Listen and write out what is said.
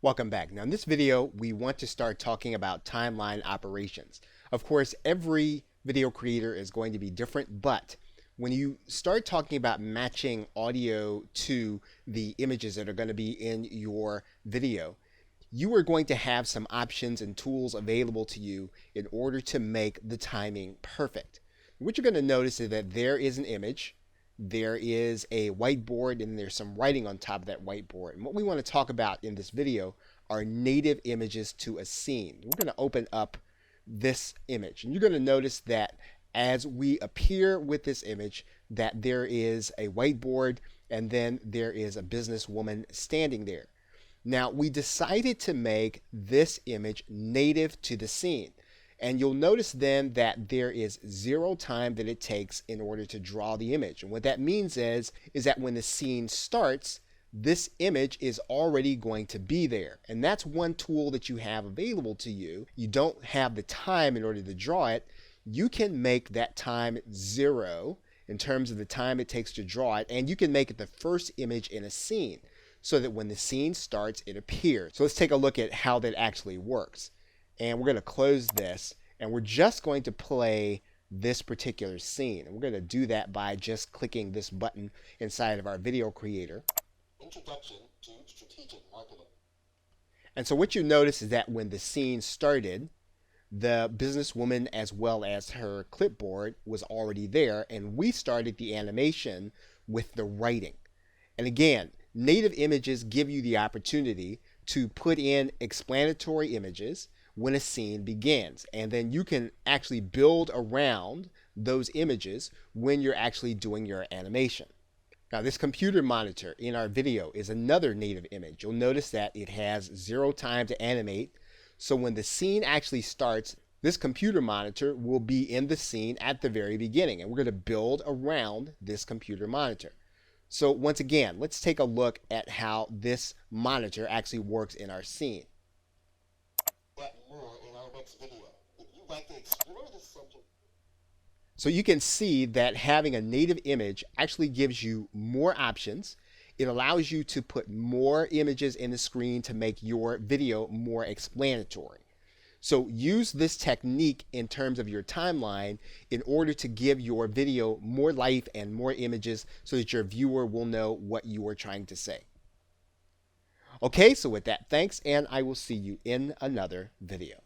Welcome back. Now in this video, we want to start talking about timeline operations. Of course, every video creator is going to be different, but when you start talking about matching audio to the images that are going to be in your video, you are going to have some options and tools available to you in order to make the timing perfect. What you're going to notice is that there is an image, there is a whiteboard, and there's some writing on top of that whiteboard. And what we want to talk about in this video are native images to a scene. We're going to open up this image, and you're going to notice that as we appear with this image, that there is a whiteboard and then there is a businesswoman standing there. Now, we decided to make this image native to the scene. And you'll notice then that there is 0 time that it takes in order to draw the image. And what that means is that when the scene starts, this image is already going to be there. And that's one tool that you have available to you. You don't have the time in order to draw it. You can make that time 0 in terms of the time it takes to draw it. And you can make it the first image in a scene so that when the scene starts, it appears. So let's take a look at how that actually works. And we're going to close this, and we're just going to play this particular scene. And we're going to do that by just clicking this button inside of our video creator. Introduction to strategic marketing. And so what you notice is that when the scene started, the businesswoman as well as her clipboard was already there, and we started the animation with the writing. And again, native images give you the opportunity to put in explanatory images when a scene begins, and then you can actually build around those images when you're actually doing your animation. Now, this computer monitor in our video is another native image. You'll notice that it has 0 time to animate, so when the scene actually starts, this computer monitor will be in the scene at the very beginning, and we're going to build around this computer monitor. So once again, let's take a look at how this monitor actually works in our scene. More in our next video. If you'd like to explore this subject. So you can see that having a native image actually gives you more options. It allows you to put more images in the screen to make your video more explanatory. So use this technique in terms of your timeline in order to give your video more life and more images so that your viewer will know what you are trying to say. Okay, so with that, thanks, and I will see you in another video.